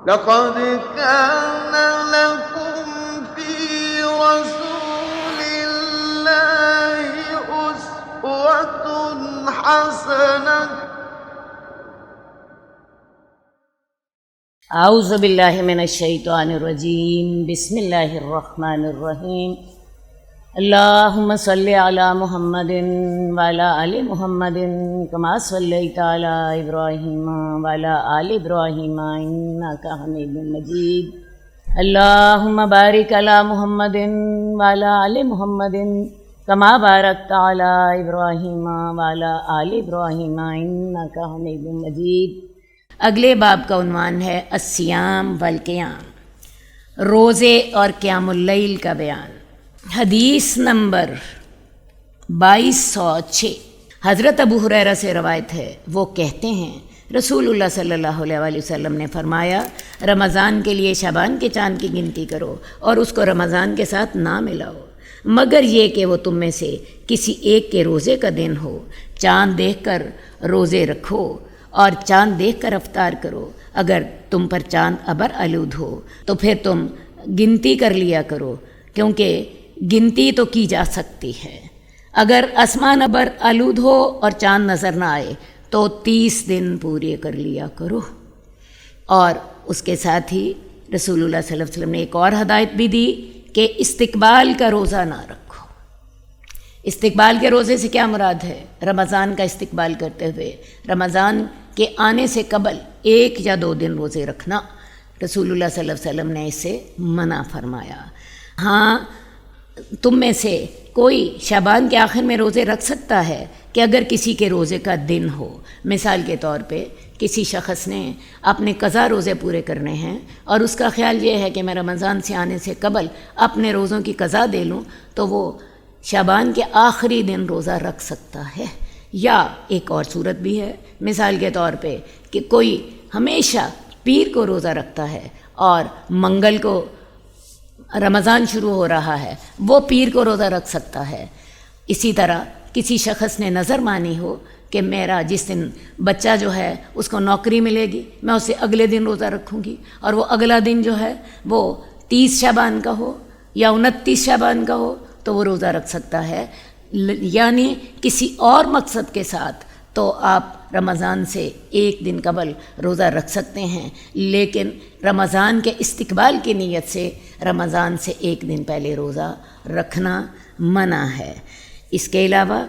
لقد كان لكم في رسول الله أسوة حسنة اعوذ باللہ من الشیطان الرجیم بسم اللہ الرحمن الرحیم اللہم صلی علی محمد وعلی آل محمد کما صلیت علی ابراہیم وعلی آل ابراہیم انک حمید مجید اللہم بارک علی محمد وعلی آل محمد کما بارکت علی ابراہیم وعلی آل ابراہیم انک حمید مجید۔ اگلے باب کا عنوان ہے الصیام والقیام، روزے اور قیام اللیل کا بیان۔ حدیث نمبر 2206 حضرت ابو ہریرہ سے روایت ہے، وہ کہتے ہیں رسول اللہ صلی اللہ علیہ وآلہ وسلم نے فرمایا، رمضان کے لیے شعبان کے چاند کی گنتی کرو اور اس کو رمضان کے ساتھ نہ ملاؤ، مگر یہ کہ وہ تم میں سے کسی ایک کے روزے کا دن ہو، چاند دیکھ کر روزے رکھو اور چاند دیکھ کر افطار کرو۔ اگر تم پر چاند ابر آلود ہو تو پھر تم گنتی کر لیا کرو، کیونکہ گنتی تو کی جا سکتی ہے۔ اگر آسمان ابر آلود ہو اور چاند نظر نہ آئے تو 30 دن پورے کر لیا کرو۔ اور اس کے ساتھ ہی رسول اللہ صلی اللہ علیہ وسلم نے ایک اور ہدایت بھی دی کہ استقبال کا روزہ نہ رکھو۔ استقبال کے روزے سے کیا مراد ہے؟ رمضان کا استقبال کرتے ہوئے رمضان کے آنے سے قبل 1 یا 2 دن روزے رکھنا، رسول اللہ صلی اللہ علیہ وسلم نے اس سے منع فرمایا۔ ہاں، تم میں سے کوئی شعبان کے آخر میں روزے رکھ سکتا ہے کہ اگر کسی کے روزے کا دن ہو۔ مثال کے طور پہ کسی شخص نے اپنے قضا روزے پورے کرنے ہیں اور اس کا خیال یہ ہے کہ میں رمضان سے آنے سے قبل اپنے روزوں کی قضا دے لوں، تو وہ شعبان کے آخری دن روزہ رکھ سکتا ہے۔ یا ایک اور صورت بھی ہے، مثال کے طور پہ کہ کوئی ہمیشہ پیر کو روزہ رکھتا ہے اور منگل کو رمضان شروع ہو رہا ہے، وہ پیر کو روزہ رکھ سکتا ہے۔ اسی طرح کسی شخص نے نظر مانی ہو کہ میرا جس دن بچہ جو ہے اس کو نوکری ملے گی، میں اسے اگلے دن روزہ رکھوں گی، اور وہ اگلا دن جو ہے وہ 30 شعبان کا ہو یا 29 شعبان کا ہو تو وہ روزہ رکھ سکتا ہے۔ یعنی کسی اور مقصد کے ساتھ تو آپ رمضان سے 1 دن قبل روزہ رکھ سکتے ہیں، لیکن رمضان کے استقبال کی نیت سے رمضان سے 1 دن پہلے روزہ رکھنا منع ہے۔ اس کے علاوہ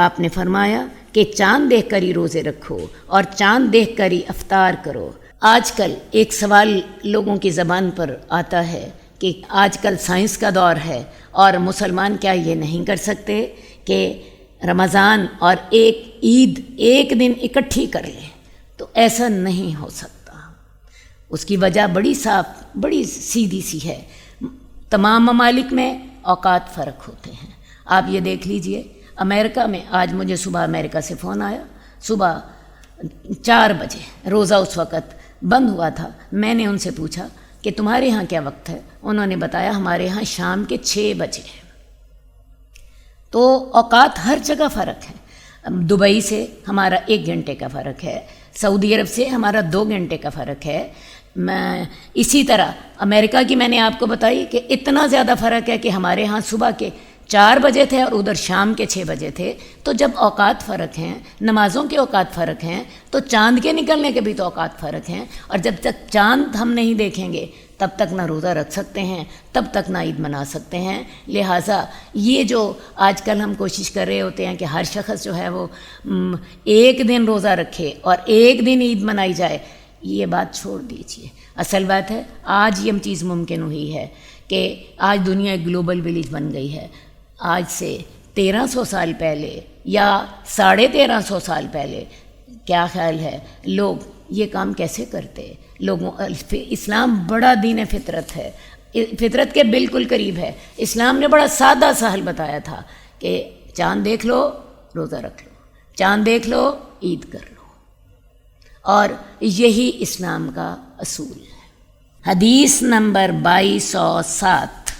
آپ نے فرمایا کہ چاند دیکھ کر ہی روزے رکھو اور چاند دیکھ کر ہی افطار کرو۔ آج کل ایک سوال لوگوں کی زبان پر آتا ہے کہ آج کل سائنس کا دور ہے اور مسلمان کیا یہ نہیں کر سکتے کہ رمضان اور ایک عید 1 دن اکٹھی کر لیں؟ تو ایسا نہیں ہو سکتا۔ اس کی وجہ بڑی صاف، بڑی سیدھی سی ہے۔ تمام ممالک میں اوقات فرق ہوتے ہیں۔ آپ یہ دیکھ لیجئے، امریکہ میں آج مجھے صبح امریکہ سے فون آیا، صبح 4 بجے روزہ اس وقت بند ہوا تھا۔ میں نے ان سے پوچھا کہ تمہارے ہاں کیا وقت ہے؟ انہوں نے بتایا ہمارے ہاں شام کے 6 بجے ہے۔ تو اوقات ہر جگہ فرق ہے۔ دبئی سے ہمارا 1 گھنٹے کا فرق ہے، سعودی عرب سے ہمارا 2 گھنٹے کا فرق ہے۔ اسی طرح امریکہ کی میں نے آپ کو بتائی کہ اتنا زیادہ فرق ہے کہ ہمارے ہاں صبح کے 4 بجے تھے اور ادھر شام کے 6 بجے تھے۔ تو جب اوقات فرق ہیں، نمازوں کے اوقات فرق ہیں، تو چاند کے نکلنے کے بھی تو اوقات فرق ہیں، اور جب تک چاند ہم نہیں دیکھیں گے تب تک نہ روزہ رکھ سکتے ہیں، تب تک نہ عید منا سکتے ہیں۔ لہٰذا یہ جو آج کل ہم کوشش کر رہے ہوتے ہیں کہ ہر شخص جو ہے وہ 1 دن روزہ رکھے اور 1 دن عید منائی جائے، یہ بات چھوڑ دیجیے۔ اصل بات ہے آج یہ چیز ممکن ہوئی ہے کہ آج دنیا ایک گلوبل ولیج بن گئی ہے۔ آج سے 1300 سال پہلے یا 1350 سال پہلے کیا خیال ہے لوگ یہ کام کیسے کرتے؟ لوگوں اسلام بڑا دین فطرت ہے، فطرت کے بالکل قریب ہے۔ اسلام نے بڑا سادہ سہل بتایا تھا کہ چاند دیکھ لو روزہ رکھ لو، چاند دیکھ لو عید کر لو، اور یہی اسلام کا اصول ہے۔ حدیث نمبر 2207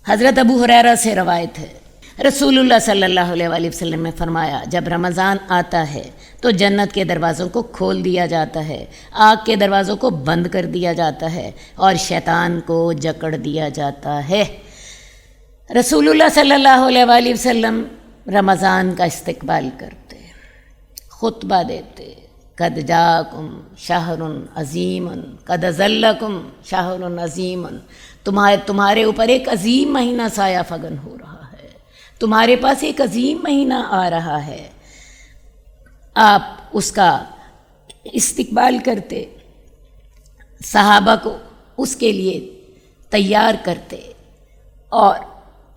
حضرت ابو ہریرہ سے روایت ہے، رسول اللہ صلی اللہ علیہ وآلہ وسلم نے فرمایا جب رمضان آتا ہے تو جنت کے دروازوں کو کھول دیا جاتا ہے، آگ کے دروازوں کو بند کر دیا جاتا ہے اور شیطان کو جکڑ دیا جاتا ہے۔ رسول اللہ صلی اللہ علیہ وآلہ وسلم رمضان کا استقبال کرتے، خطبہ دیتے، قد جاکم شہر عظیم قد ظلکم شہر عظیم، تمہارے اوپر ایک عظیم مہینہ سایہ فگن ہو رہا ہے، تمہارے پاس ایک عظیم مہینہ آ رہا ہے۔ آپ اس کا استقبال کرتے، صحابہ کو اس کے لیے تیار کرتے، اور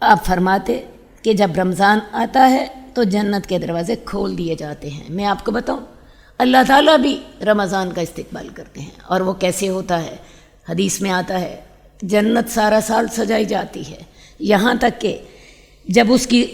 آپ فرماتے کہ جب رمضان آتا ہے تو جنت کے دروازے کھول دیے جاتے ہیں۔ میں آپ کو بتاؤں، اللہ تعالیٰ بھی رمضان کا استقبال کرتے ہیں، اور وہ کیسے ہوتا ہے؟ حدیث میں آتا ہے جنت سارا سال سجائی جاتی ہے، یہاں تک کہ جب اس کی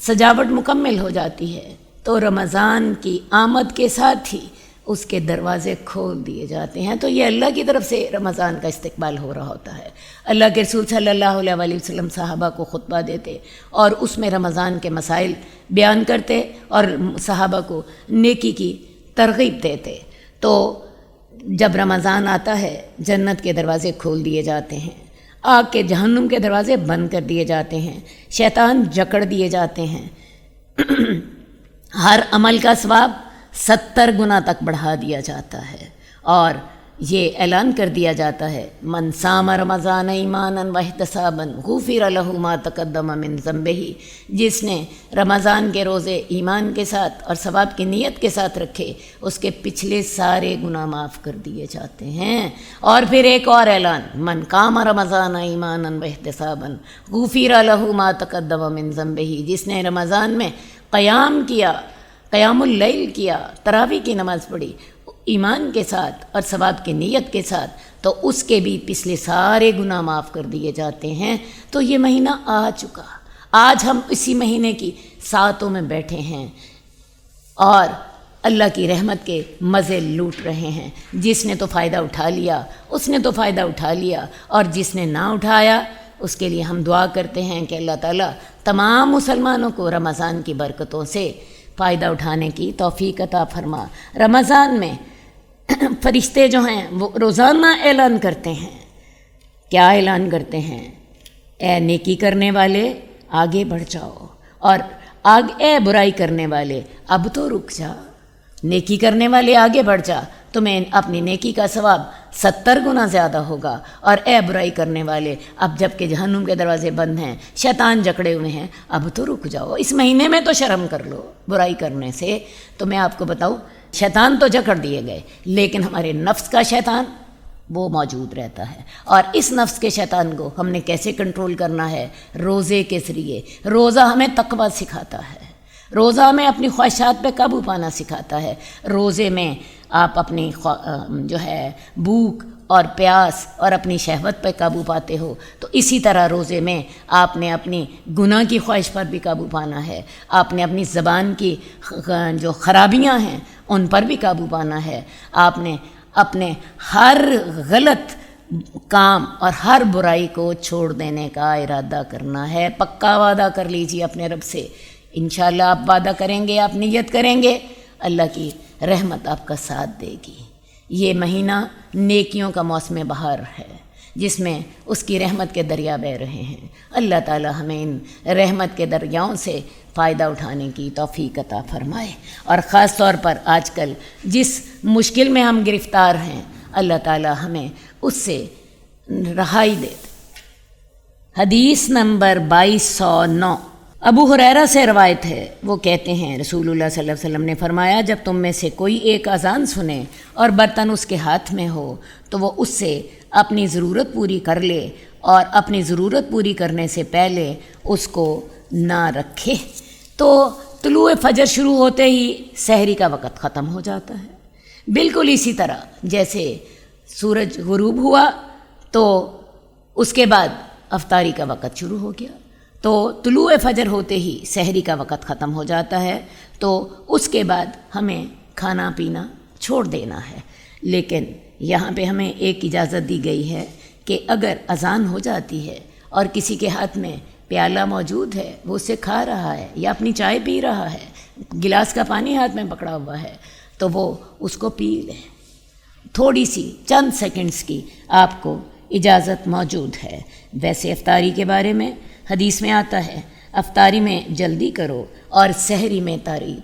سجاوٹ مکمل ہو جاتی ہے تو رمضان کی آمد کے ساتھ ہی اس کے دروازے کھول دیے جاتے ہیں۔ تو یہ اللہ کی طرف سے رمضان کا استقبال ہو رہا ہوتا ہے۔ اللہ کے رسول صلی اللہ علیہ وآلہ وسلم صحابہ کو خطبہ دیتے اور اس میں رمضان کے مسائل بیان کرتے اور صحابہ کو نیکی کی ترغیب دیتے۔ تو جب رمضان آتا ہے جنت کے دروازے کھول دیے جاتے ہیں، آگ کے جہنم کے دروازے بند کر دیے جاتے ہیں، شیطان جکڑ دیے جاتے ہیں، ہر عمل کا ثواب 70 گنا تک بڑھا دیا جاتا ہے، اور یہ اعلان کر دیا جاتا ہے من صام رمضان ایمانا واحتسابا غفر له ما تقدم من ذنبہ، جس نے رمضان کے روزے ایمان کے ساتھ اور ثواب کی نیت کے ساتھ رکھے اس کے پچھلے سارے گناہ معاف کر دیے جاتے ہیں۔ اور پھر ایک اور اعلان من قام رمضان ایمانا واحتسابا غفر له ما تقدم من ذنبہ، جس نے رمضان میں قیام کیا، قیام اللیل کیا، تراویح کی نماز پڑھی ایمان کے ساتھ اور ثواب کی نیت کے ساتھ، تو اس کے بھی پچھلے سارے گناہ معاف کر دیے جاتے ہیں۔ تو یہ مہینہ آ چکا، آج ہم اسی مہینے کی ساتوں میں بیٹھے ہیں اور اللہ کی رحمت کے مزے لوٹ رہے ہیں۔ جس نے تو فائدہ اٹھا لیا اس نے تو فائدہ اٹھا لیا، اور جس نے نہ اٹھایا اس کے لیے ہم دعا کرتے ہیں کہ اللہ تعالیٰ تمام مسلمانوں کو رمضان کی برکتوں سے فائدہ اٹھانے کی توفیق عطا فرما۔ رمضان میں فرشتے جو ہیں وہ روزانہ اعلان کرتے ہیں، کیا اعلان کرتے ہیں؟ اے نیکی کرنے والے آگے بڑھ جاؤ، اور اے برائی کرنے والے اب تو رک جا۔ نیکی کرنے والے آگے بڑھ جا، تمہیں اپنی نیکی کا ثواب 70 گنا زیادہ ہوگا، اور اے برائی کرنے والے اب جب کہ جہنم کے دروازے بند ہیں، شیطان جکڑے ہوئے ہیں، اب تو رک جاؤ، اس مہینے میں تو شرم کر لو برائی کرنے سے۔ تو میں آپ کو بتاؤں، شیطان تو جکڑ دیے گئے، لیکن ہمارے نفس کا شیطان وہ موجود رہتا ہے، اور اس نفس کے شیطان کو ہم نے کیسے کنٹرول کرنا ہے؟ روزے کے ذریعے۔ روزہ ہمیں تقویٰ سکھاتا ہے، روزہ ہمیں اپنی خواہشات پہ قابو پانا سکھاتا ہے۔ روزے میں آپ اپنی جو ہے بھوک اور پیاس اور اپنی شہوت پہ قابو پاتے ہو، تو اسی طرح روزے میں آپ نے اپنی گناہ کی خواہش پر بھی قابو پانا ہے، آپ نے اپنی زبان کی جو خرابیاں ہیں ان پر بھی قابو پانا ہے، آپ نے اپنے ہر غلط کام اور ہر برائی کو چھوڑ دینے کا ارادہ کرنا ہے۔ پکا وعدہ کر لیجیے اپنے رب سے، انشاءاللہ آپ وعدہ کریں گے، آپ نیت کریں گے، اللہ کی رحمت آپ کا ساتھ دے گی۔ یہ مہینہ نیکیوں کا موسم بہار ہے، جس میں اس کی رحمت کے دریا بہہ رہے ہیں۔ اللہ تعالی ہمیں ان رحمت کے دریاؤں سے فائدہ اٹھانے کی توفیق عطا فرمائے، اور خاص طور پر آج کل جس مشکل میں ہم گرفتار ہیں، اللہ تعالی ہمیں اس سے رہائی دے دے۔ حدیث نمبر 2209 ابو ہریرہ سے روایت ہے، وہ کہتے ہیں رسول اللہ صلی اللہ علیہ وسلم نے فرمایا جب تم میں سے کوئی ایک اذان سنے اور برتن اس کے ہاتھ میں ہو تو وہ اس سے اپنی ضرورت پوری کر لے، اور اپنی ضرورت پوری کرنے سے پہلے اس کو نہ رکھے۔ تو طلوع فجر شروع ہوتے ہی سحری کا وقت ختم ہو جاتا ہے، بالکل اسی طرح جیسے سورج غروب ہوا تو اس کے بعد افطاری کا وقت شروع ہو گیا، تو طلوع فجر ہوتے ہی سحری کا وقت ختم ہو جاتا ہے، تو اس کے بعد ہمیں کھانا پینا چھوڑ دینا ہے۔ لیکن یہاں پہ ہمیں ایک اجازت دی گئی ہے کہ اگر اذان ہو جاتی ہے اور کسی کے ہاتھ میں پیالہ موجود ہے، وہ اسے کھا رہا ہے یا اپنی چائے پی رہا ہے، گلاس کا پانی ہاتھ میں پکڑا ہوا ہے، تو وہ اس کو پی لیں۔ تھوڑی سی چند سیکنڈز کی آپ کو اجازت موجود ہے۔ ویسے افطاری کے بارے میں حدیث میں آتا ہے، افطاری میں جلدی کرو اور سحری میں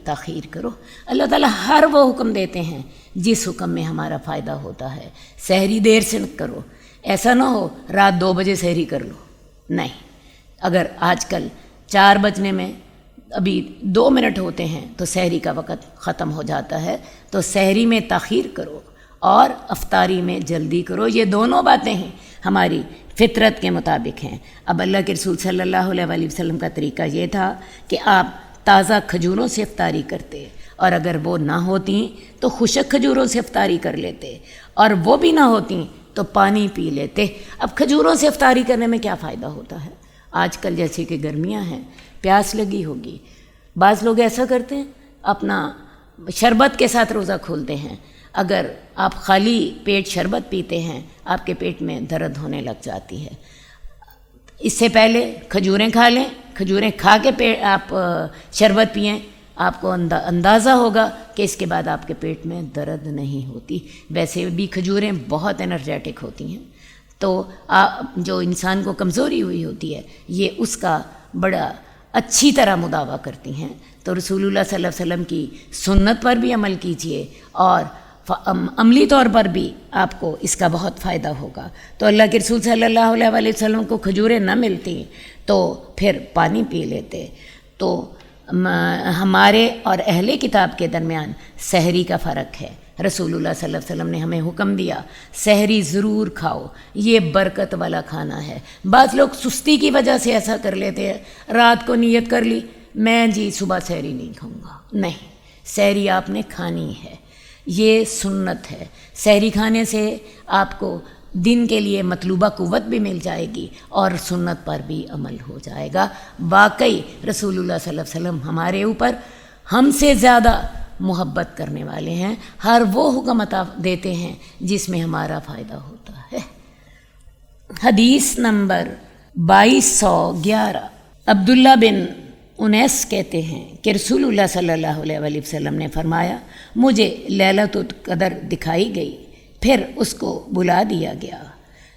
تاخیر کرو۔ اللہ تعالیٰ ہر وہ حکم دیتے ہیں جس حکم میں ہمارا فائدہ ہوتا ہے۔ سحری دیر سے کرو، ایسا نہ ہو رات 2 بجے سحری کر لو، نہیں۔ اگر آج کل 4 بجنے میں ابھی 2 منٹ ہوتے ہیں تو سحری کا وقت ختم ہو جاتا ہے، تو سحری میں تاخیر کرو اور افطاری میں جلدی کرو۔ یہ دونوں باتیں ہیں ہماری فطرت کے مطابق ہیں۔ اب اللہ کے رسول صلی اللہ علیہ وآلہ وسلم کا طریقہ یہ تھا کہ آپ تازہ کھجوروں سے افطاری کرتے، اور اگر وہ نہ ہوتیں تو خشک کھجوروں سے افطاری کر لیتے، اور وہ بھی نہ ہوتیں تو پانی پی لیتے۔ اب کھجوروں سے افطاری کرنے میں کیا فائدہ ہوتا ہے؟ آج کل جیسے کہ گرمیاں ہیں، پیاس لگی ہوگی، بعض لوگ ایسا کرتے ہیں اپنا شربت کے ساتھ روزہ کھولتے ہیں۔ اگر آپ خالی پیٹ شربت پیتے ہیں، آپ کے پیٹ میں درد ہونے لگ جاتی ہے۔ اس سے پہلے کھجوریں کھا لیں، کھجوریں کھا کے آپ شربت پئیں، آپ کو اندازہ ہوگا کہ اس کے بعد آپ کے پیٹ میں درد نہیں ہوتی۔ ویسے بھی کھجوریں بہت انرجیٹک ہوتی ہیں، تو جو انسان کو کمزوری ہوئی ہوتی ہے یہ اس کا بڑا اچھی طرح مداوع کرتی ہیں۔ تو رسول اللہ صلی اللہ علیہ وسلم کی سنت پر بھی عمل کیجیے، اور عملی طور پر بھی آپ کو اس کا بہت فائدہ ہوگا۔ تو اللہ کے رسول صلی اللہ علیہ وآلہ وسلم کو کھجوریں نہ ملتی تو پھر پانی پی لیتے۔ تو ہمارے اور اہل کتاب کے درمیان سحری کا فرق ہے۔ رسول اللہ صلی اللہ علیہ وسلم نے ہمیں حکم دیا سحری ضرور کھاؤ، یہ برکت والا کھانا ہے۔ بعض لوگ سستی کی وجہ سے ایسا کر لیتے ہیں، رات کو نیت کر لی میں جی صبح سحری نہیں کھاؤں گا۔ نہیں، سحری آپ نے کھانی ہے، یہ سنت ہے۔ سحری کھانے سے آپ کو دن کے لیے مطلوبہ قوت بھی مل جائے گی اور سنت پر بھی عمل ہو جائے گا۔ واقعی رسول اللہ صلی اللہ علیہ وسلم ہمارے اوپر ہم سے زیادہ محبت کرنے والے ہیں، ہر وہ حکم عطا دیتے ہیں جس میں ہمارا فائدہ ہوتا ہے۔ حدیث نمبر 2211، عبداللہ بن انیس کہتے ہیں کہ رسول اللہ صلی اللہ علیہ وآلہ وسلم نے فرمایا، مجھے لیلۃ القدر دکھائی گئی، پھر اس کو بلا دیا گیا۔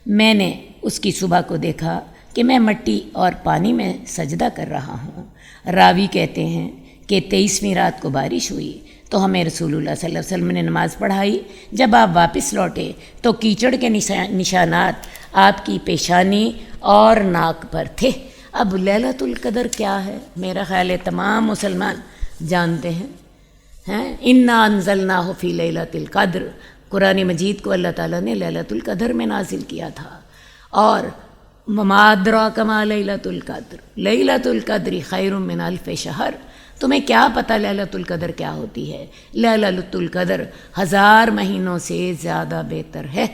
میں نے اس کی صبح کو دیکھا کہ میں مٹی اور پانی میں سجدہ کر رہا ہوں۔ راوی کہتے ہیں کہ 23ویں رات کو بارش ہوئی تو ہمیں رسول اللہ صلی اللہ علیہ وسلم نے نماز پڑھائی۔ جب آپ واپس لوٹے تو کیچڑ کے نشانات آپ کی پیشانی اور ناک پر تھے۔ اب لیلۃ القدر کیا ہے؟ میرا خیال ہے تمام مسلمان جانتے ہیں۔ انا انزلناہ فی لیلۃ القدر، قرآن مجید کو اللہ تعالیٰ نے لیلۃ القدر میں نازل کیا تھا۔ اور وما ادراک ما لیلۃ القدر، لیلۃ القدر خیر من الف شہر، تمہیں کیا پتہ لیلۃ القدر کیا ہوتی ہے؟ لیلۃ القدر 1000 مہینوں سے زیادہ بہتر ہے۔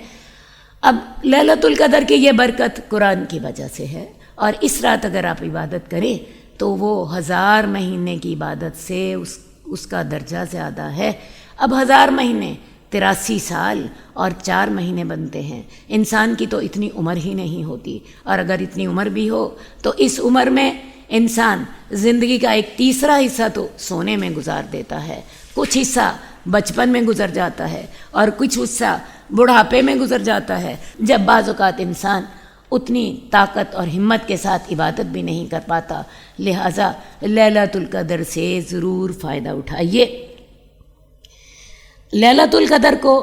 اب لیلۃ القدر کی یہ برکت قرآن کی وجہ سے ہے، اور اس رات اگر آپ عبادت کریں تو وہ 1000 مہینے کی عبادت سے اس کا درجہ زیادہ ہے۔ اب 1000 مہینے 83 سال اور 4 مہینے بنتے ہیں۔ انسان کی تو اتنی عمر ہی نہیں ہوتی، اور اگر اتنی عمر بھی ہو تو اس عمر میں انسان زندگی کا ایک تیسرا حصہ تو سونے میں گزار دیتا ہے، کچھ حصہ بچپن میں گزر جاتا ہے، اور کچھ حصہ بڑھاپے میں گزر جاتا ہے، جب بعض اوقات انسان اتنی طاقت اور ہمت کے ساتھ عبادت بھی نہیں کر پاتا۔ لہٰذا لیلۃ القدر سے ضرور فائدہ اٹھائیے۔ لیلۃ القدر کو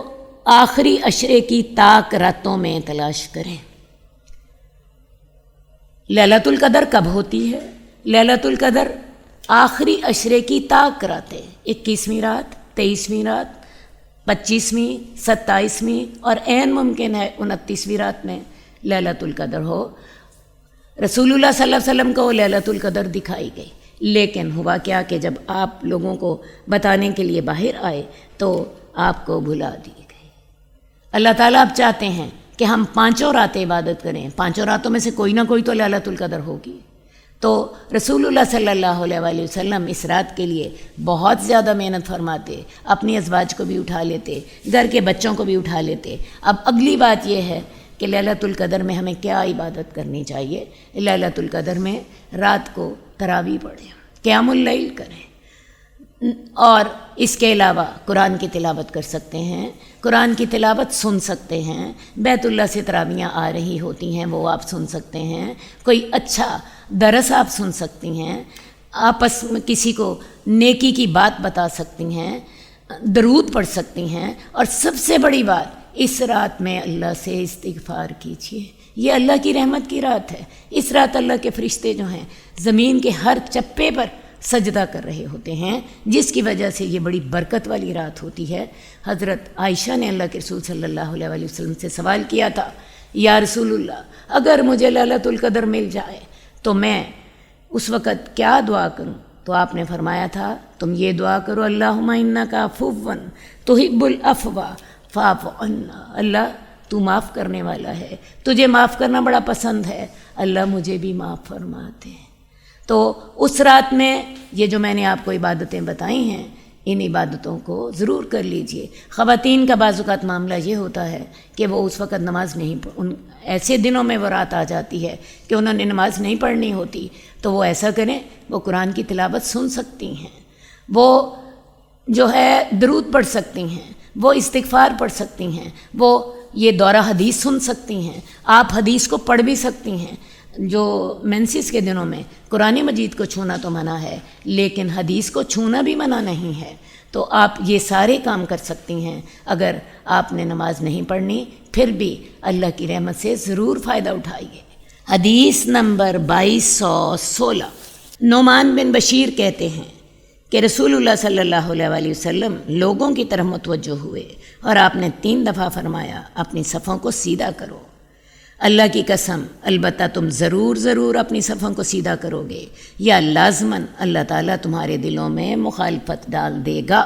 آخری عشرے کی طاق راتوں میں تلاش کریں۔ لیلۃ القدر کب ہوتی ہے؟ لیلۃ القدر آخری عشرے کی طاق راتیں، 21ویں رات، 23ویں رات، 25ویں، 27ویں، اور عین ممکن ہے 29ویں رات میں لیلۃ القدر ہو۔ رسول اللہ صلی اللہ علیہ وسلم کو لیلۃ القدر دکھائی گئی، لیکن ہوا کیا کہ جب آپ لوگوں کو بتانے کے لیے باہر آئے تو آپ کو بھلا دی گئی۔ اللہ تعالیٰ اب چاہتے ہیں کہ ہم 5 راتیں عبادت کریں، 5 راتوں میں سے کوئی نہ کوئی تو لیلۃ القدر ہوگی۔ تو رسول اللہ صلی اللہ علیہ وآلہ وسلم اس رات کے لیے بہت زیادہ محنت فرماتے، اپنی ازواج کو بھی اٹھا لیتے، گھر کے بچوں کو بھی اٹھا لیتے۔ اب اگلی بات یہ ہے کہ لیلۃ القدر میں ہمیں کیا عبادت کرنی چاہیے۔ لیلۃ القدر میں رات کو تراویح پڑھیں، قیام اللیل کریں، اور اس کے علاوہ قرآن کی تلاوت کر سکتے ہیں، قرآن کی تلاوت سن سکتے ہیں، بیت اللہ سے تراویحیں آ رہی ہوتی ہیں وہ آپ سن سکتے ہیں، کوئی اچھا درس آپ سن سکتی ہیں، آپس میں کسی کو نیکی کی بات بتا سکتی ہیں، درود پڑھ سکتی ہیں، اور سب سے بڑی بات اس رات میں اللہ سے استغفار کیجیے۔ یہ اللہ کی رحمت کی رات ہے۔ اس رات اللہ کے فرشتے جو ہیں زمین کے ہر چپے پر سجدہ کر رہے ہوتے ہیں، جس کی وجہ سے یہ بڑی برکت والی رات ہوتی ہے۔ حضرت عائشہ نے اللہ کے رسول صلی اللہ علیہ وآلہ وسلم سے سوال کیا تھا، یا رسول اللہ اگر مجھے لیلۃ القدر مل جائے تو میں اس وقت کیا دعا کروں؟ تو آپ نے فرمایا تھا تم یہ دعا کرو، اللہم انک عفو تحب العفو فاعف عنا، اللہ تو معاف کرنے والا ہے، تجھے معاف کرنا بڑا پسند ہے، اللہ مجھے بھی معاف فرما دے۔ تو اس رات میں یہ جو میں نے آپ کو عبادتیں بتائی ہیں، ان عبادتوں کو ضرور کر لیجئے۔ خواتین کا بعض اوقات معاملہ یہ ہوتا ہے کہ وہ اس وقت نماز نہیں ایسے دنوں میں وہ رات آ جاتی ہے کہ انہوں نے نماز نہیں پڑھنی ہوتی، تو وہ ایسا کریں، وہ قرآن کی تلاوت سن سکتی ہیں، وہ جو ہے درود پڑھ سکتی ہیں، وہ استغفار پڑھ سکتی ہیں، وہ یہ دورہ حدیث سن سکتی ہیں، آپ حدیث کو پڑھ بھی سکتی ہیں۔ جو مینسس کے دنوں میں قرآن مجید کو چھونا تو منع ہے، لیکن حدیث کو چھونا بھی منع نہیں ہے، تو آپ یہ سارے کام کر سکتی ہیں۔ اگر آپ نے نماز نہیں پڑھنی پھر بھی اللہ کی رحمت سے ضرور فائدہ اٹھائیے۔ حدیث نمبر 2216، نعمان بن بشیر کہتے ہیں کہ رسول اللہ صلی اللہ علیہ وآلہ وسلم لوگوں کی طرف متوجہ ہوئے اور آپ نے 3 دفعہ فرمایا اپنی صفوں کو سیدھا کرو۔ اللہ کی قسم البتہ تم ضرور اپنی صفوں کو سیدھا کرو گے، یا لازماً اللہ تعالیٰ تمہارے دلوں میں مخالفت ڈال دے گا۔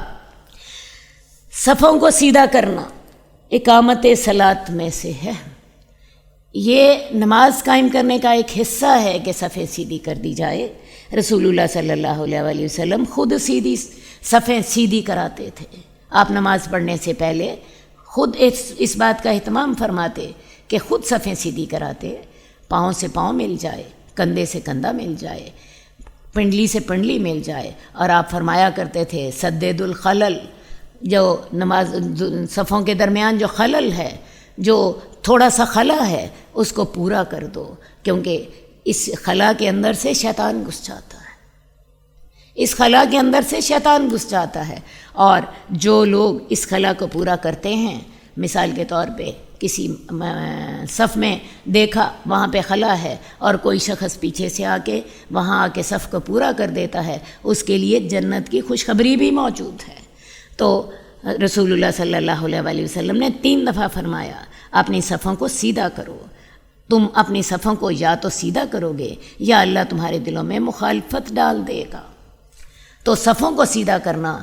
صفوں کو سیدھا کرنا اقامت صلاۃ میں سے ہے۔ یہ نماز قائم کرنے کا ایک حصہ ہے کہ صفیں سیدھی کر دی جائے۔ رسول اللہ صلی اللہ علیہ وآلہ وسلم خود صفیں سیدھی کراتے تھے۔ آپ نماز پڑھنے سے پہلے خود اس بات کا اہتمام فرماتے کہ خود صفیں سیدھی کراتے، پاؤں سے پاؤں مل جائے، کندھے سے کندھا مل جائے، پنڈلی سے پنڈلی مل جائے، اور آپ فرمایا کرتے تھے سدد الخلل، جو نماز صفوں کے درمیان جو خلل ہے، جو تھوڑا سا خلا ہے، اس کو پورا کر دو، کیونکہ اس خلا کے اندر سے شیطان گھس جاتا ہے، اس خلا کے اندر سے شیطان گھس جاتا ہے۔ اور جو لوگ اس خلا کو پورا کرتے ہیں، مثال کے طور پہ کسی صف میں دیکھا وہاں پہ خلا ہے اور کوئی شخص پیچھے سے آ کے وہاں آ کے صف کو پورا کر دیتا ہے، اس کے لیے جنت کی خوشخبری بھی موجود ہے۔ تو رسول اللہ صلی اللہ علیہ وآلہ وسلم نے 3 دفعہ فرمایا اپنی صفوں کو سیدھا کرو۔ تم اپنی صفوں کو یا تو سیدھا کرو گے یا اللہ تمہارے دلوں میں مخالفت ڈال دے گا۔ تو صفوں کو سیدھا کرنا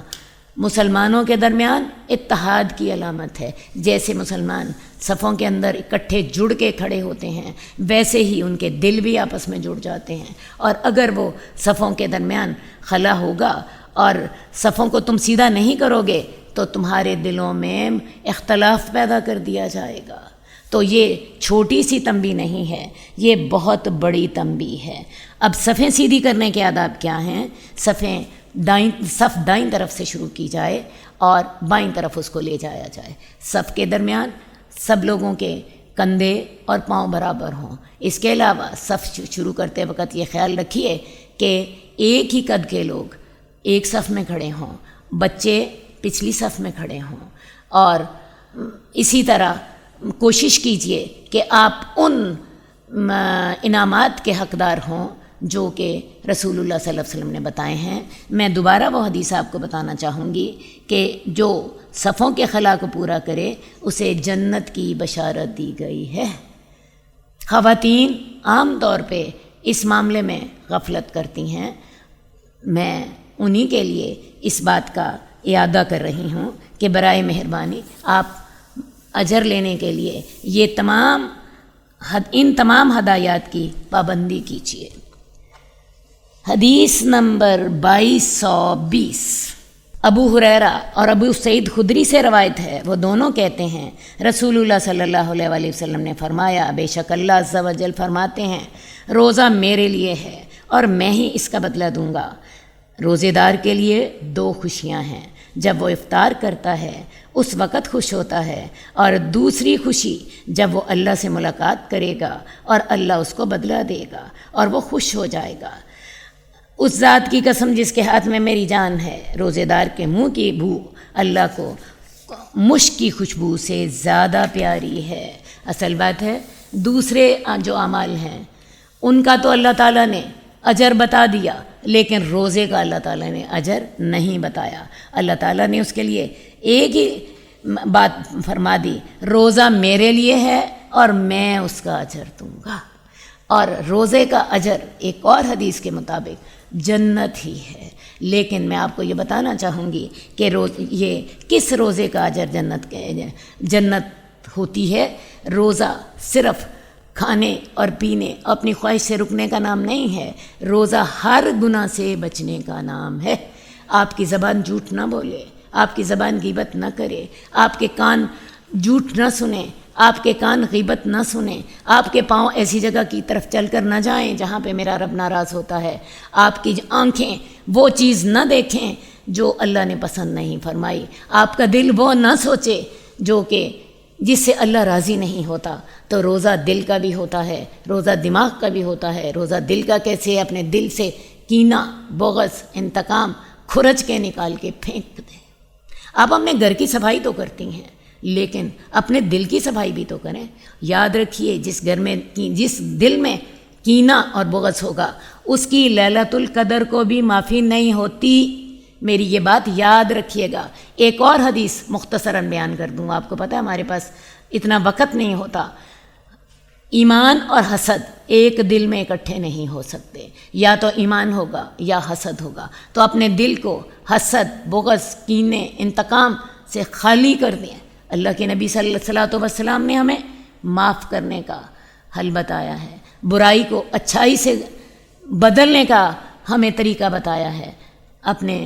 مسلمانوں کے درمیان اتحاد کی علامت ہے۔ جیسے مسلمان صفوں کے اندر اکٹھے جڑ کے کھڑے ہوتے ہیں، ویسے ہی ان کے دل بھی آپس میں جڑ جاتے ہیں۔ اور اگر وہ صفوں کے درمیان خلا ہوگا اور صفوں کو تم سیدھا نہیں کرو گے تو تمہارے دلوں میں اختلاف پیدا کر دیا جائے گا۔ تو یہ چھوٹی سی تنبیہ نہیں ہے، یہ بہت بڑی تنبیہ ہے۔ اب صفیں سیدھی کرنے کے آداب کیا ہیں؟ صف دائیں طرف سے شروع کی جائے اور بائیں طرف اس کو لے جایا جائے۔ صف کے درمیان سب لوگوں کے کندھے اور پاؤں برابر ہوں۔ اس کے علاوہ صف شروع کرتے وقت یہ خیال رکھیے کہ ایک ہی قد کے لوگ ایک صف میں کھڑے ہوں، بچے پچھلی صف میں کھڑے ہوں، اور اسی طرح کوشش کیجئے کہ آپ ان انعامات کے حقدار ہوں جو کہ رسول اللہ صلی اللہ علیہ وسلم نے بتائے ہیں۔ میں دوبارہ وہ حدیث آپ کو بتانا چاہوں گی کہ جو صفوں کے خلا کو پورا کرے اسے جنت کی بشارت دی گئی ہے۔ خواتین عام طور پہ اس معاملے میں غفلت کرتی ہیں۔ میں انہی کے لیے اس بات کا اعادہ کر رہی ہوں کہ برائے مہربانی آپ اجر لینے کے لیے ان تمام ہدایات کی پابندی کیجیے۔ حدیث نمبر 2220، ابو ہریرہ اور ابو سعید خدری سے روایت ہے، وہ دونوں کہتے ہیں رسول اللہ صلی اللہ علیہ وآلہ وسلم نے فرمایا، بے شک اللہ عز و جل فرماتے ہیں روزہ میرے لیے ہے اور میں ہی اس کا بدلہ دوں گا۔ روزے دار کے لیے 2 خوشیاں ہیں، جب وہ افطار کرتا ہے اس وقت خوش ہوتا ہے، اور دوسری خوشی جب وہ اللہ سے ملاقات کرے گا اور اللہ اس کو بدلہ دے گا اور وہ خوش ہو جائے گا۔ اس ذات کی قسم جس کے ہاتھ میں میری جان ہے، روزے دار کے منہ کی بو اللہ کو مشک کی خوشبو سے زیادہ پیاری ہے۔ اصل بات ہے دوسرے جو اعمال ہیں ان کا تو اللہ تعالیٰ نے اجر بتا دیا، لیکن روزے کا اللہ تعالیٰ نے اجر نہیں بتایا۔ اللہ تعالیٰ نے اس کے لیے ایک ہی بات فرما دی، روزہ میرے لیے ہے اور میں اس کا اجر دوں گا۔ اور روزے کا اجر ایک اور حدیث کے مطابق جنت ہی ہے، لیکن میں آپ کو یہ بتانا چاہوں گی کہ یہ کس روزے کا اجر جنت ہوتی ہے۔ روزہ صرف کھانے اور پینے اپنی خواہش سے رکنے کا نام نہیں ہے، روزہ ہر گناہ سے بچنے کا نام ہے۔ آپ کی زبان جھوٹ نہ بولے، آپ کی زبان غیبت نہ کرے، آپ کے کان جھوٹ نہ سنیں، آپ کے کان غیبت نہ سنیں، آپ کے پاؤں ایسی جگہ کی طرف چل کر نہ جائیں جہاں پہ میرا رب ناراض ہوتا ہے، آپ کی آنکھیں وہ چیز نہ دیکھیں جو اللہ نے پسند نہیں فرمائی، آپ کا دل وہ نہ سوچے جو کہ جس سے اللہ راضی نہیں ہوتا۔ تو روزہ دل کا بھی ہوتا ہے، روزہ دماغ کا بھی ہوتا ہے۔ روزہ دل کا کیسے؟ اپنے دل سے کینہ، بغض، انتقام کھرچ کے نکال کے پھینک دیں۔ آپ اپنے گھر کی صفائی تو کرتی ہیں، لیکن اپنے دل کی صفائی بھی تو کریں۔ یاد رکھیے جس دل میں کینہ اور بغض ہوگا اس کی لیلۃ القدر کو بھی معافی نہیں ہوتی۔ میری یہ بات یاد رکھیے گا۔ ایک اور حدیث مختصراً بیان کر دوں، آپ کو پتہ ہے ہمارے پاس اتنا وقت نہیں ہوتا۔ ایمان اور حسد ایک دل میں اکٹھے نہیں ہو سکتے، یا تو ایمان ہوگا یا حسد ہوگا۔ تو اپنے دل کو حسد، بغض، کینے، انتقام سے خالی کر دیں۔ اللہ کے نبی صلی اللہ علیہ وسلم نے ہمیں معاف کرنے کا حل بتایا ہے، برائی کو اچھائی سے بدلنے کا ہمیں طریقہ بتایا ہے۔ اپنے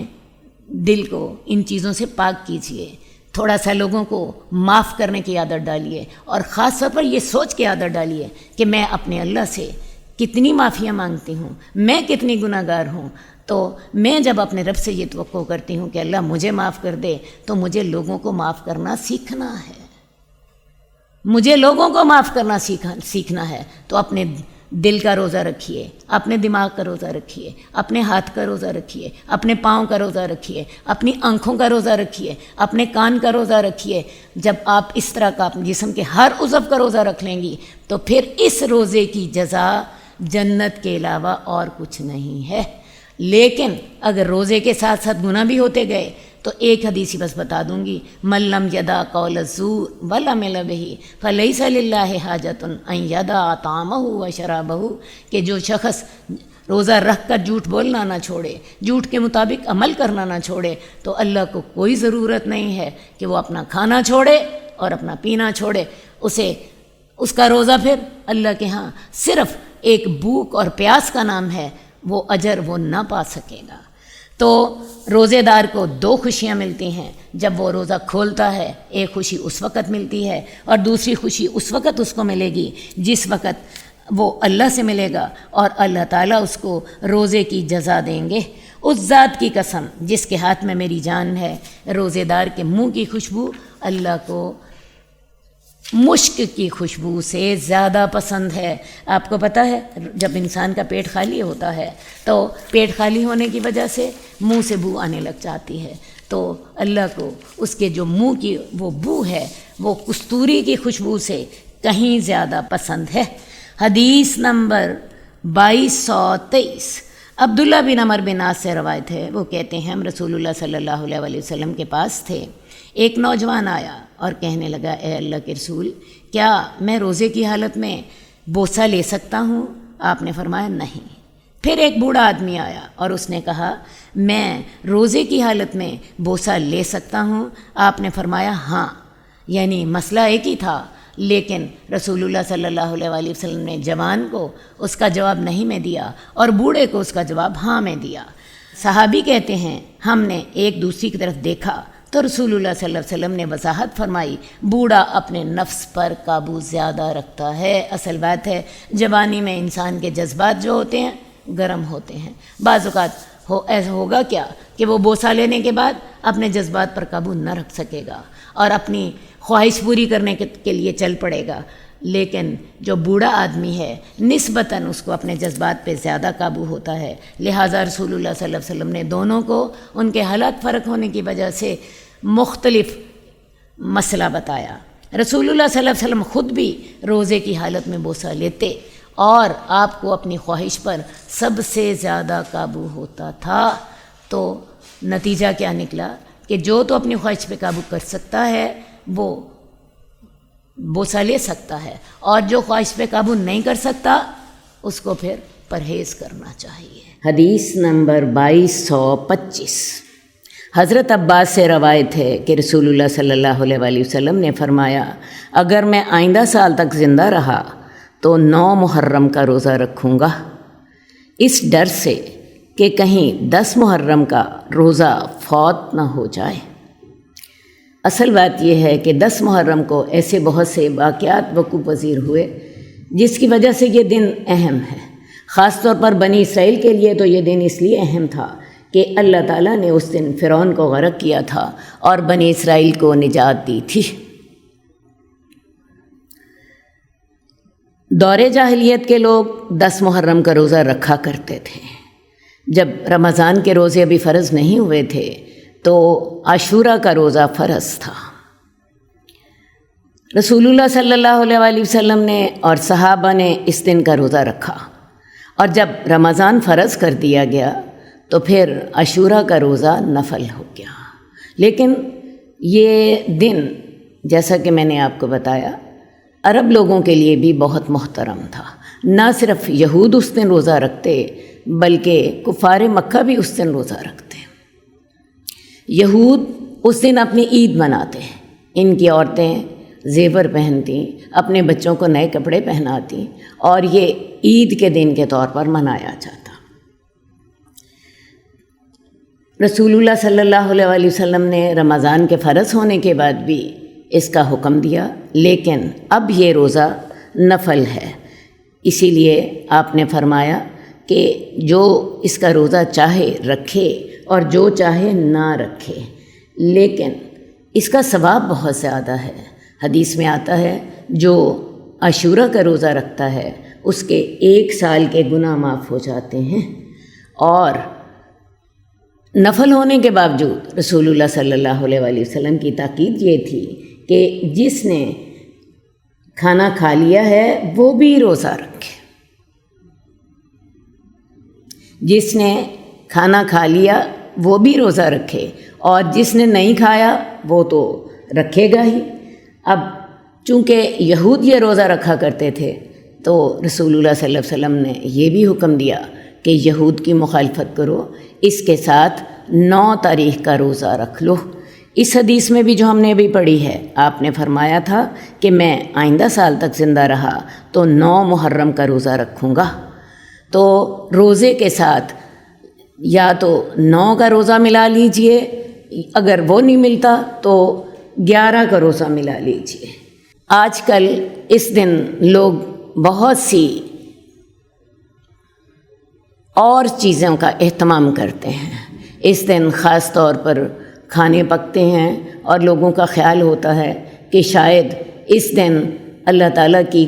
دل کو ان چیزوں سے پاک کیجیے، تھوڑا سا لوگوں کو معاف کرنے کی عادت ڈالیے، اور خاص طور پر یہ سوچ کے عادت ڈالیے کہ میں اپنے اللہ سے کتنی معافیاں مانگتی ہوں، میں کتنی گناہ گار ہوں۔ تو میں جب اپنے رب سے یہ توقع کرتی ہوں کہ اللہ مجھے معاف کر دے، تو مجھے لوگوں کو معاف کرنا سیکھنا ہے، مجھے لوگوں کو معاف کرنا سیکھنا ہے۔ تو اپنے دل کا روزہ رکھیے، اپنے دماغ کا روزہ رکھیے، اپنے ہاتھ کا روزہ رکھیے، اپنے پاؤں کا روزہ رکھیے، اپنی آنکھوں کا روزہ رکھیے، اپنے کان کا روزہ رکھیے۔ جب آپ اس طرح کا اپنے جسم کے ہر عضو کا روزہ رکھ لیں گی تو پھر اس روزے کی جزا جنت کے علاوہ اور کچھ نہیں ہے۔ لیکن اگر روزے کے ساتھ ساتھ گناہ بھی ہوتے گئے تو ایک حدیث ہی بس بتا دوں گی، من لم یدع قول الزور ولعمل بہ فلیس للہ حاجۃ ان یدع طعامہ وشرابہ، کہ جو شخص روزہ رکھ کر جھوٹ بولنا نہ چھوڑے، جھوٹ کے مطابق عمل کرنا نہ چھوڑے، تو اللہ کو کوئی ضرورت نہیں ہے کہ وہ اپنا کھانا چھوڑے اور اپنا پینا چھوڑے۔ اس کا روزہ پھر اللہ کے ہاں صرف ایک بھوک اور پیاس کا نام ہے، وہ اجر وہ نہ پا سکے گا۔ تو روزے دار کو 2 خوشیاں ملتی ہیں جب وہ روزہ کھولتا ہے۔ ایک خوشی اس وقت ملتی ہے اور دوسری خوشی اس وقت اس کو ملے گی جس وقت وہ اللہ سے ملے گا، اور اللہ تعالیٰ اس کو روزے کی جزا دیں گے۔ اس ذات کی قسم جس کے ہاتھ میں میری جان ہے، روزے دار کے منہ کی خوشبو اللہ کو مشک کی خوشبو سے زیادہ پسند ہے۔ آپ کو پتہ ہے جب انسان کا پیٹ خالی ہوتا ہے تو پیٹ خالی ہونے کی وجہ سے منہ سے بو آنے لگ جاتی ہے، تو اللہ کو اس کے جو منہ کی وہ بو ہے وہ کستوری کی خوشبو سے کہیں زیادہ پسند ہے۔ حدیث نمبر 2223 عبداللہ بن عمر بن عاص سے روایت ہے، وہ کہتے ہیں ہم رسول اللہ صلی اللہ علیہ وسلم کے پاس تھے، ایک نوجوان آیا اور کہنے لگا، اے اللہ کے رسول، کیا میں روزے کی حالت میں بوسہ لے سکتا ہوں؟ آپ نے فرمایا نہیں۔ پھر ایک بوڑھا آدمی آیا اور اس نے کہا، میں روزے کی حالت میں بوسہ لے سکتا ہوں؟ آپ نے فرمایا ہاں۔ یعنی مسئلہ ایک ہی تھا، لیکن رسول اللہ صلی اللہ علیہ وسلم نے جوان کو اس کا جواب نہیں میں دیا اور بوڑھے کو اس کا جواب ہاں میں دیا۔ صحابی کہتے ہیں ہم نے ایک دوسری کی طرف دیکھا تو رسول اللہ صلی اللہ علیہ وسلم نے وضاحت فرمائی، بوڑھا اپنے نفس پر قابو زیادہ رکھتا ہے۔ اصل بات ہے جوانی میں انسان کے جذبات جو ہوتے ہیں گرم ہوتے ہیں، بعض اوقات ایسا ہوگا کیا کہ وہ بوسہ لینے کے بعد اپنے جذبات پر قابو نہ رکھ سکے گا اور اپنی خواہش پوری کرنے کے لیے چل پڑے گا، لیکن جو بوڑھا آدمی ہے نسبتاً اس کو اپنے جذبات پہ زیادہ قابو ہوتا ہے۔ لہٰذا رسول اللہ صلی اللہ علیہ وسلم نے دونوں کو ان کے حالات فرق ہونے کی وجہ سے مختلف مسئلہ بتایا۔ رسول اللہ صلی اللہ علیہ وسلم خود بھی روزے کی حالت میں بوسہ لیتے اور آپ کو اپنی خواہش پر سب سے زیادہ قابو ہوتا تھا، تو نتیجہ کیا نکلا کہ جو تو اپنی خواہش پہ قابو کر سکتا ہے وہ بوسہ لے سکتا ہے، اور جو خواہش پہ قابو نہیں کر سکتا اس کو پھر پرہیز کرنا چاہیے۔ حدیث نمبر 2225، حضرت عباس سے روایت ہے کہ رسول اللہ صلی اللہ علیہ وآلہ وسلم نے فرمایا، اگر میں آئندہ سال تک زندہ رہا تو 9 محرم کا روزہ رکھوں گا، اس ڈر سے کہ کہیں 10 محرم کا روزہ فوت نہ ہو جائے۔ اصل بات یہ ہے کہ 10 محرم کو ایسے بہت سے واقعات وقوع پذیر ہوئے جس کی وجہ سے یہ دن اہم ہے۔ خاص طور پر بنی اسرائیل کے لیے تو یہ دن اس لیے اہم تھا کہ اللہ تعالیٰ نے اس دن فرعون کو غرق کیا تھا اور بنی اسرائیل کو نجات دی تھی۔ دور جاہلیت کے لوگ 10 محرم کا روزہ رکھا کرتے تھے۔ جب رمضان کے روزے ابھی فرض نہیں ہوئے تھے تو عاشورہ کا روزہ فرض تھا۔ رسول اللہ صلی اللہ علیہ وآلہ وسلم نے اور صحابہ نے اس دن کا روزہ رکھا، اور جب رمضان فرض کر دیا گیا تو پھر عاشورہ کا روزہ نفل ہو گیا۔ لیکن یہ دن جیسا کہ میں نے آپ کو بتایا عرب لوگوں کے لیے بھی بہت محترم تھا۔ نہ صرف یہود اس دن روزہ رکھتے بلکہ کفار مکہ بھی اس دن روزہ رکھتے۔ یہود اس دن اپنی عید مناتے، ان کی عورتیں زیور پہنتی، اپنے بچوں کو نئے کپڑے پہناتی، اور یہ عید کے دن کے طور پر منایا جاتا۔ رسول اللہ صلی اللہ علیہ وآلہ وسلم نے رمضان کے فرض ہونے کے بعد بھی اس کا حکم دیا، لیکن اب یہ روزہ نفل ہے، اسی لیے آپ نے فرمایا کہ جو اس کا روزہ چاہے رکھے اور جو چاہے نہ رکھے، لیکن اس کا ثواب بہت زیادہ ہے۔ حدیث میں آتا ہے جو عاشورہ کا روزہ رکھتا ہے اس کے 1 سال کے گناہ معاف ہو جاتے ہیں۔ اور نفل ہونے کے باوجود رسول اللہ صلی اللہ علیہ وآلہ وسلم کی تاکید یہ تھی کہ جس نے کھانا کھا لیا ہے وہ بھی روزہ رکھے۔ جس نے کھانا کھا لیا وہ بھی روزہ رکھے، اور جس نے نہیں کھایا وہ تو رکھے گا ہی۔ اب چونکہ یہود یہ روزہ رکھا کرتے تھے تو رسول اللہ صلی اللہ علیہ وسلم نے یہ بھی حکم دیا کہ یہود کی مخالفت کرو، اس کے ساتھ 9 تاریخ کا روزہ رکھ لو۔ اس حدیث میں بھی جو ہم نے ابھی پڑھی ہے، آپ نے فرمایا تھا کہ میں آئندہ سال تک زندہ رہا تو 9 محرم کا روزہ رکھوں گا۔ تو روزے کے ساتھ یا تو 9 کا روزہ ملا لیجئے، اگر وہ نہیں ملتا تو 11 کا روزہ ملا لیجئے۔ آج کل اس دن لوگ بہت سی اور چیزوں کا اہتمام کرتے ہیں۔ اس دن خاص طور پر کھانے پکتے ہیں اور لوگوں کا خیال ہوتا ہے کہ شاید اس دن اللہ تعالیٰ کی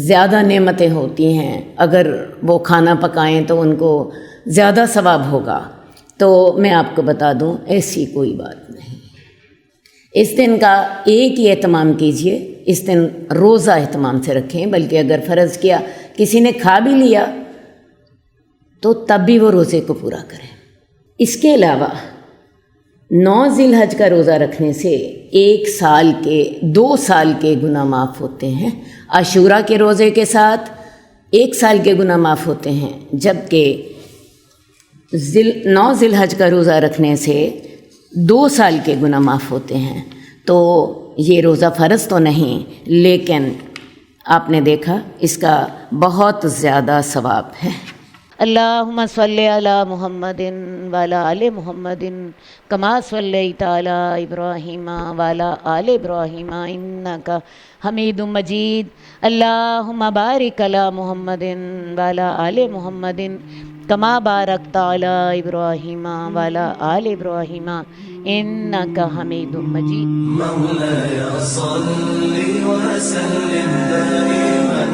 زیادہ نعمتیں ہوتی ہیں، اگر وہ کھانا پکائیں تو ان کو زیادہ ثواب ہوگا۔ تو میں آپ کو بتا دوں ایسی کوئی بات نہیں۔ اس دن کا ایک ہی اہتمام کیجئے، اس دن روزہ اہتمام سے رکھیں، بلکہ اگر فرض کیا کسی نے کھا بھی لیا تو تب بھی وہ روزے کو پورا کریں۔ اس کے علاوہ 9 ذی الحج کا روزہ رکھنے سے 2 سال کے گناہ معاف ہوتے ہیں۔ عاشورہ کے روزے کے ساتھ 1 سال کے گناہ معاف ہوتے ہیں، جبکہ 9 ذی الحج کا روزہ رکھنے سے 2 سال کے گناہ معاف ہوتے ہیں۔ تو یہ روزہ فرض تو نہیں، لیکن آپ نے دیکھا اس کا بہت زیادہ ثواب ہے۔ اللہم صلی علی محمد وعلی آل محمد کما صلیت علی ابراہیم وعلی آل ابراہیم انک حمید مجید. اللہم بارک علی محمد وعلی آل محمد کما بارکت علی ابراہیم وعلی آل ابراہیم انک حمید مجید. مولاي صل وسلم دائما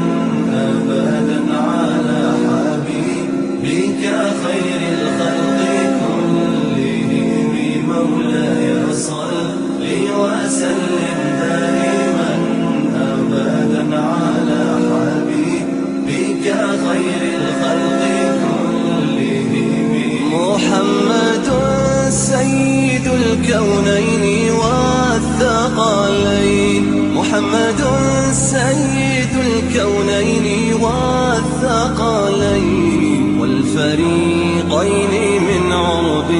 ابدا على حبيبك خير الخلق كلهم. مولاي صل وسلم دائما ابدا على حبيبك خير الخلق كلهم. محمد سيد الكونين والثقلين. محمد سيد الكونين والثقلين والفريقين من عرب